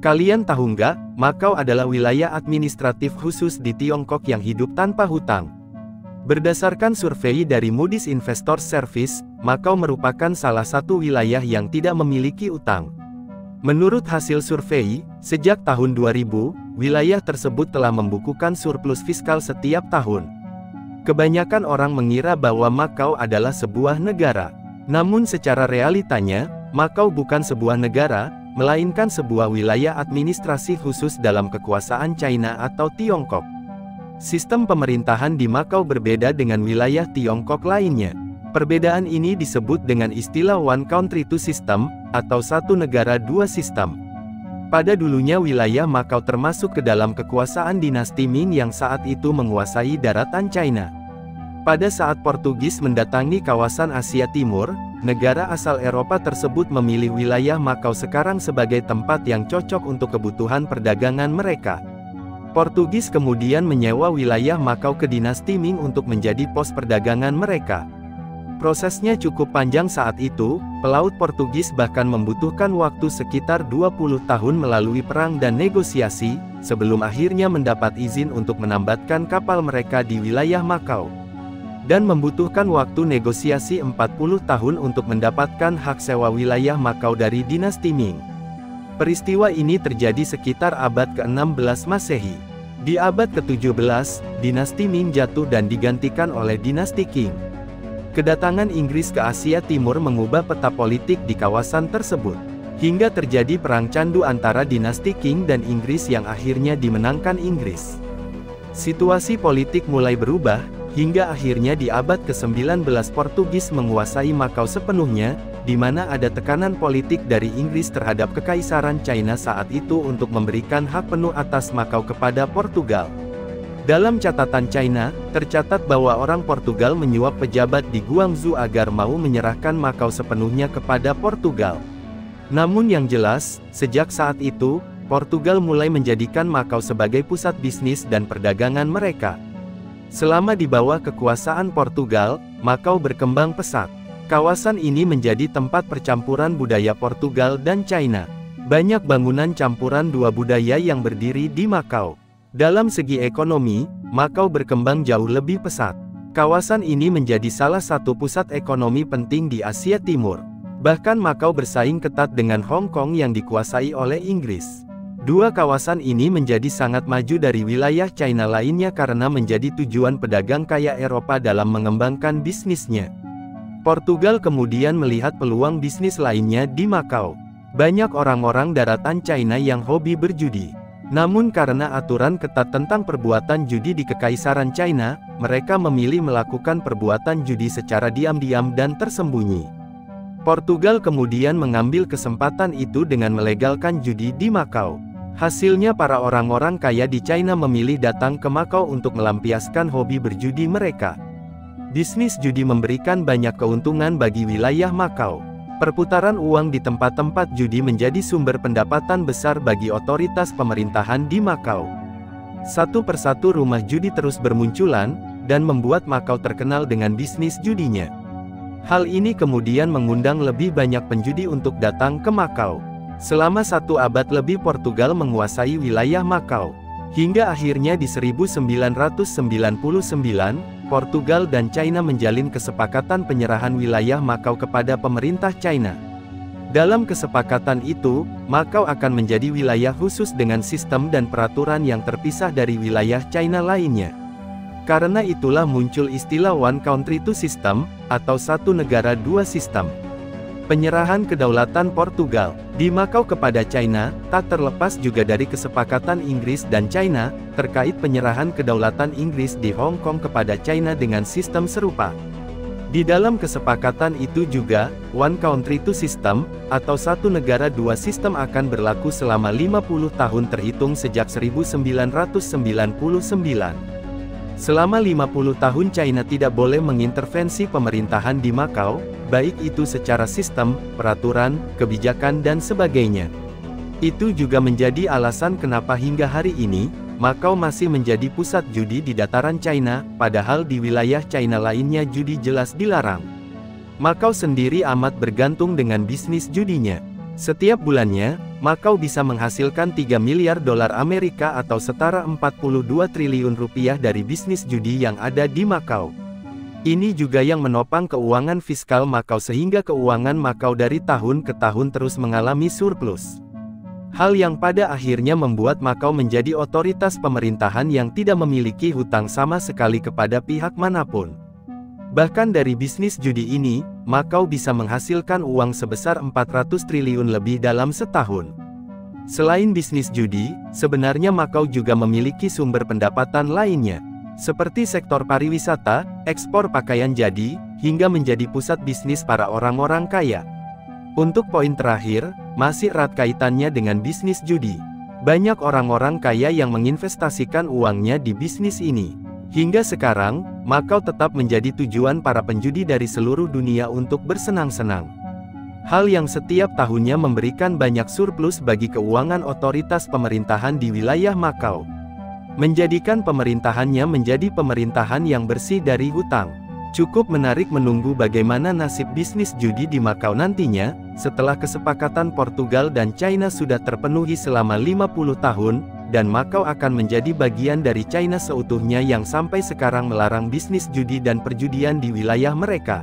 Kalian tahu nggak, Makau adalah wilayah administratif khusus di Tiongkok yang hidup tanpa hutang. Berdasarkan survei dari Moody's Investors Service, Makau merupakan salah satu wilayah yang tidak memiliki utang. Menurut hasil survei, sejak tahun 2000, wilayah tersebut telah membukukan surplus fiskal setiap tahun. Kebanyakan orang mengira bahwa Makau adalah sebuah negara. Namun secara realitanya, Makau bukan sebuah negara, melainkan sebuah wilayah administrasi khusus dalam kekuasaan China atau Tiongkok. Sistem pemerintahan di Makau berbeda dengan wilayah Tiongkok lainnya. Perbedaan ini disebut dengan istilah One Country Two System, atau satu negara dua sistem. Pada dulunya wilayah Makau termasuk ke dalam kekuasaan dinasti Ming yang saat itu menguasai daratan China. Pada saat Portugis mendatangi kawasan Asia Timur, negara asal Eropa tersebut memilih wilayah Makau sekarang sebagai tempat yang cocok untuk kebutuhan perdagangan mereka. Portugis kemudian menyewa wilayah Makau ke dinasti Ming untuk menjadi pos perdagangan mereka. Prosesnya cukup panjang saat itu, pelaut Portugis bahkan membutuhkan waktu sekitar 20 tahun melalui perang dan negosiasi, sebelum akhirnya mendapat izin untuk menambatkan kapal mereka di wilayah Makau. Dan membutuhkan waktu negosiasi 40 tahun untuk mendapatkan hak sewa wilayah Makau dari dinasti Ming. Peristiwa ini terjadi sekitar abad ke-16 Masehi. Di abad ke-17, dinasti Ming jatuh dan digantikan oleh dinasti Qing. Kedatangan Inggris ke Asia Timur mengubah peta politik di kawasan tersebut, hingga terjadi perang candu antara dinasti Qing dan Inggris yang akhirnya dimenangkan Inggris. Situasi politik mulai berubah, hingga akhirnya di abad ke-19 Portugis menguasai Makau sepenuhnya, di mana ada tekanan politik dari Inggris terhadap Kekaisaran China saat itu untuk memberikan hak penuh atas Makau kepada Portugal. Dalam catatan China, tercatat bahwa orang Portugal menyuap pejabat di Guangzhou agar mau menyerahkan Makau sepenuhnya kepada Portugal. Namun yang jelas, sejak saat itu, Portugal mulai menjadikan Makau sebagai pusat bisnis dan perdagangan mereka. Selama di bawah kekuasaan Portugal, Makau berkembang pesat. Kawasan ini menjadi tempat percampuran budaya Portugal dan China. Banyak bangunan campuran dua budaya yang berdiri di Makau. Dalam segi ekonomi, Makau berkembang jauh lebih pesat. Kawasan ini menjadi salah satu pusat ekonomi penting di Asia Timur. Bahkan Makau bersaing ketat dengan Hong Kong yang dikuasai oleh Inggris. Dua kawasan ini menjadi sangat maju dari wilayah China lainnya karena menjadi tujuan pedagang kaya Eropa dalam mengembangkan bisnisnya. Portugal kemudian melihat peluang bisnis lainnya di Makau. Banyak orang-orang daratan China yang hobi berjudi. Namun karena aturan ketat tentang perbuatan judi di Kekaisaran China, mereka memilih melakukan perbuatan judi secara diam-diam dan tersembunyi. Portugal kemudian mengambil kesempatan itu dengan melegalkan judi di Makau. Hasilnya para orang-orang kaya di China memilih datang ke Makau untuk melampiaskan hobi berjudi mereka. Bisnis judi memberikan banyak keuntungan bagi wilayah Makau. Perputaran uang di tempat-tempat judi menjadi sumber pendapatan besar bagi otoritas pemerintahan di Makau. Satu persatu rumah judi terus bermunculan, dan membuat Makau terkenal dengan bisnis judinya. Hal ini kemudian mengundang lebih banyak penjudi untuk datang ke Makau. Selama satu abad lebih Portugal menguasai wilayah Makau. Hingga akhirnya di 1999, Portugal dan China menjalin kesepakatan penyerahan wilayah Makau kepada pemerintah China. Dalam kesepakatan itu, Makau akan menjadi wilayah khusus dengan sistem dan peraturan yang terpisah dari wilayah China lainnya. Karena itulah muncul istilah One Country Two System, atau satu negara dua sistem. Penyerahan kedaulatan Portugal di Makau kepada China, tak terlepas juga dari kesepakatan Inggris dan China, terkait penyerahan kedaulatan Inggris di Hong Kong kepada China dengan sistem serupa. Di dalam kesepakatan itu juga, One Country Two System, atau satu negara dua sistem akan berlaku selama 50 tahun terhitung sejak 1999. Selama 50 tahun China tidak boleh mengintervensi pemerintahan di Makau, baik itu secara sistem, peraturan, kebijakan dan sebagainya. Itu juga menjadi alasan kenapa hingga hari ini, Makau masih menjadi pusat judi di dataran China, padahal di wilayah China lainnya judi jelas dilarang. Makau sendiri amat bergantung dengan bisnis judinya. Setiap bulannya, Makau bisa menghasilkan 3 miliar dolar Amerika atau setara 42 triliun rupiah dari bisnis judi yang ada di Makau. Ini juga yang menopang keuangan fiskal Makau sehingga keuangan Makau dari tahun ke tahun terus mengalami surplus. Hal yang pada akhirnya membuat Makau menjadi otoritas pemerintahan yang tidak memiliki hutang sama sekali kepada pihak manapun. Bahkan dari bisnis judi ini, Makau bisa menghasilkan uang sebesar 400 triliun lebih dalam setahun. Selain bisnis judi, sebenarnya Makau juga memiliki sumber pendapatan lainnya, seperti sektor pariwisata, ekspor pakaian jadi, hingga menjadi pusat bisnis para orang-orang kaya. Untuk poin terakhir, masih erat kaitannya dengan bisnis judi. Banyak orang-orang kaya yang menginvestasikan uangnya di bisnis ini. Hingga sekarang, Makau tetap menjadi tujuan para penjudi dari seluruh dunia untuk bersenang-senang. Hal yang setiap tahunnya memberikan banyak surplus bagi keuangan otoritas pemerintahan di wilayah Makau. Menjadikan pemerintahannya menjadi pemerintahan yang bersih dari hutang. Cukup menarik menunggu bagaimana nasib bisnis judi di Makau nantinya, setelah kesepakatan Portugal dan China sudah terpenuhi selama 50 tahun, dan Makau akan menjadi bagian dari China seutuhnya yang sampai sekarang melarang bisnis judi dan perjudian di wilayah mereka.